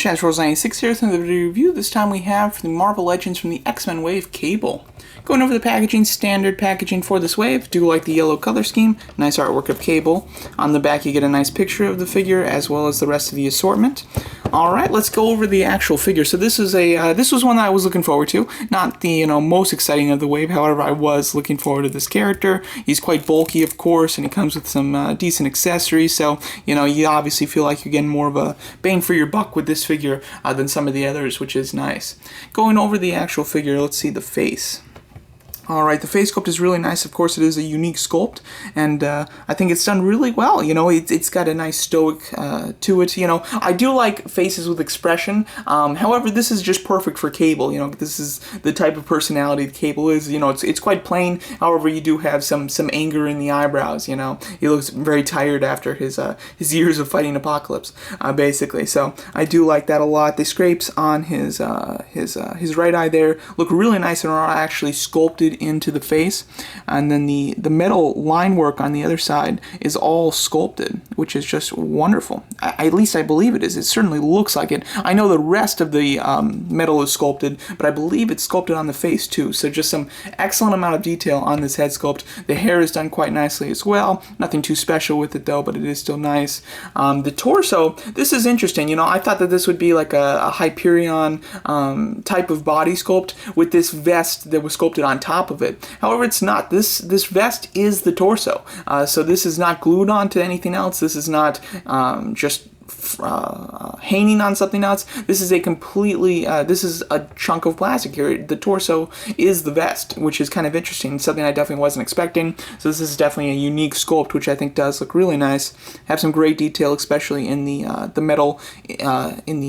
guys, Shash96 here with another video review. This time we have for the Marvel Legends from the X-Men wave Cable. Going over the packaging, standard packaging for this wave. Do like the yellow color scheme, nice artwork of Cable. On the back you get a nice picture of the figure as well as the rest of the assortment. Alright, let's go over the actual figure. So this is this was one that I was looking forward to. Not the most exciting of the wave, however I was looking forward to this character. He's quite bulky of course, and he comes with some decent accessories, so you obviously feel like you're getting more of a bang for your buck with this figure than some of the others, which is nice. Going over the actual figure, let's see the face. Alright, the face sculpt is really nice. Of course, it is a unique sculpt, and I think it's done really well. It's got a nice stoic to it. I do like faces with expression. However, this is just perfect for Cable. This is the type of personality that Cable is. It's quite plain. However, you do have some anger in the eyebrows. He looks very tired after his years of fighting Apocalypse, basically. So I do like that a lot. The scrapes on his right eye there look really nice and are actually sculpted into the face, and then the metal line work on the other side is all sculpted, which is just wonderful. At least I believe it is. It certainly looks like it. I know the rest of the metal is sculpted, but I believe it's sculpted on the face too, so just some excellent amount of detail on this head sculpt. The hair is done quite nicely as well. Nothing too special with it though, but it is still nice. The torso, this is interesting. I thought that this would be like a Hyperion type of body sculpt with this vest that was sculpted on top of it. However, it's not. This vest is the torso, so this is not glued onto anything else. This is not just hanging on something else. This is a completely this is a chunk of plastic here. The torso is the vest, which is kind of interesting, something I definitely wasn't expecting. So this is definitely a unique sculpt, which I think does look really nice. Have some great detail, especially in the metal, in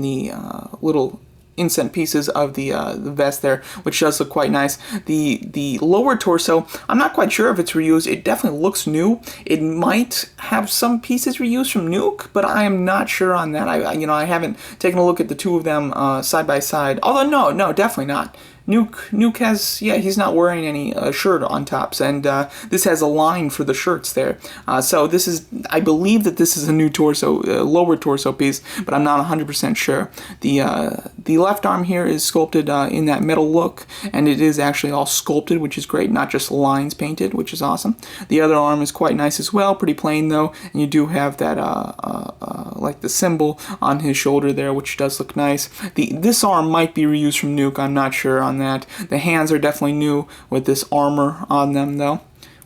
the little incent pieces of the vest there, which does look quite nice. The lower torso, I'm not quite sure if it's reused. It definitely looks new. It might have some pieces reused from Nuke, but I am not sure on that. I haven't taken a look at the two of them side by side. Although no, definitely not. Nuke has, yeah, he's not wearing any shirt on tops, and this has a line for the shirts there. So this is, I believe that this is a new torso, lower torso piece, but I'm not 100% sure. The left arm here is sculpted in that metal look, and it is actually all sculpted, which is great, not just lines painted, which is awesome. The other arm is quite nice as well, pretty plain though, and you do have that like the symbol on his shoulder there, which does look nice. This arm might be reused from Nuke, I'm not sure on that. The hands are definitely new with this armor on them though,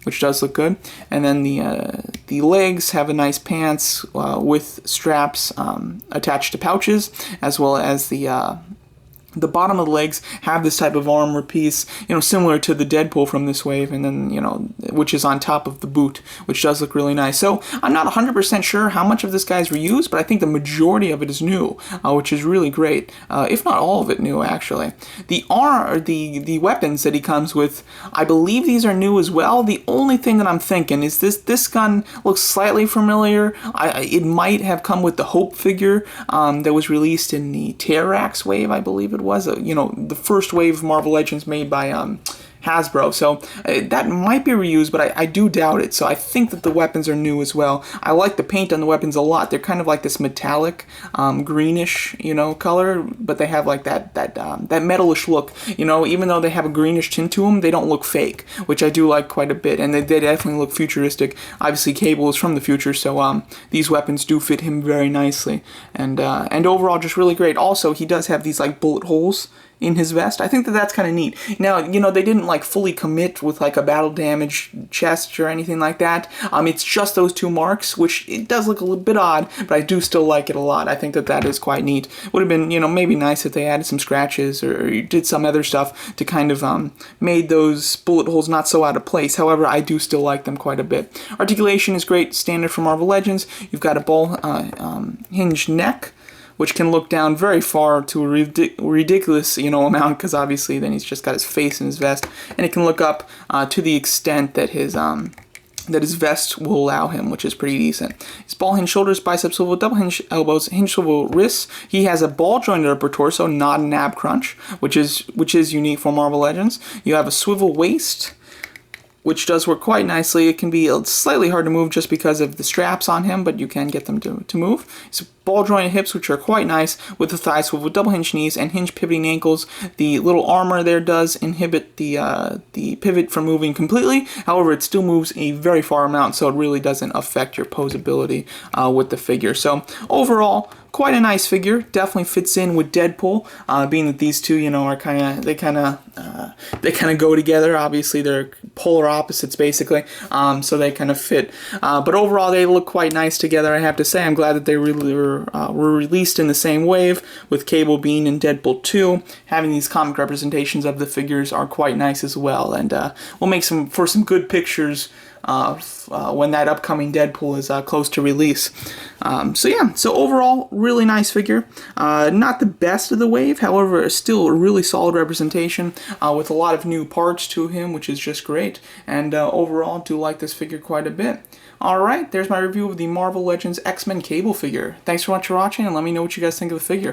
which does look good. And then the legs have a nice pants with straps attached to pouches, as well as the bottom of the legs have this type of armor piece, similar to the Deadpool from this wave, and then, which is on top of the boot, which does look really nice. So I'm not 100% sure how much of this guy's reused, but I think the majority of it is new, which is really great, if not all of it new, actually. The weapons that he comes with, I believe these are new as well. The only thing that I'm thinking is this gun looks slightly familiar. It might have come with the Hope figure that was released in the Terrax wave, I believe it was, the first wave of Marvel Legends made by Hasbro, so that might be reused, but I do doubt it. So I think that the weapons are new as well. I like the paint on the weapons a lot. They're kind of like this metallic greenish color, but they have like that metalish look. Even though they have a greenish tint to them, they don't look fake, which I do like quite a bit, and they definitely look futuristic. Obviously Cable is from the future, so these weapons do fit him very nicely, and overall just really great. Also, he does have these like bullet holes in his vest. I think that that's kind of neat. Now, they didn't like fully commit with like a battle damage chest or anything like that. It's just those two marks, which it does look a little bit odd, but I do still like it a lot. I think that that is quite neat. Would have been, maybe nice if they added some scratches or did some other stuff to kind of made those bullet holes not so out of place. However, I do still like them quite a bit. Articulation is great, standard for Marvel Legends. You've got a ball hinged neck, which can look down very far to a ridiculous, amount, because obviously then he's just got his face in his vest, and it can look up to the extent that his vest will allow him, which is pretty decent. His ball hinge shoulders, bicep swivel, double hinge elbows, hinge swivel wrists. He has a ball jointed upper torso, not an ab crunch, which is unique for Marvel Legends. You have a swivel waist, which does work quite nicely. It can be slightly hard to move just because of the straps on him, but you can get them to move. He's ball jointed hips, which are quite nice, with the thigh swivel, double hinge knees, and hinge pivoting ankles. The little armor there does inhibit the pivot from moving completely. However, it still moves a very far amount, so it really doesn't affect your posability with the figure. So overall, quite a nice figure. Definitely fits in with Deadpool, being that these two, are they kind of go together. Obviously, they're polar opposites, basically. So they kind of fit. But overall, they look quite nice together. I have to say, I'm glad that they really were released in the same wave, with Cable being in Deadpool 2. Having these comic representations of the figures are quite nice as well, and we'll make for some good pictures when that upcoming Deadpool is close to release. So overall, really nice figure. Not the best of the wave, however, still a really solid representation with a lot of new parts to him, which is just great. And overall, do like this figure quite a bit. Alright, there's my review of the Marvel Legends X-Men Cable figure. Thanks so much for watching, and let me know what you guys think of the figure.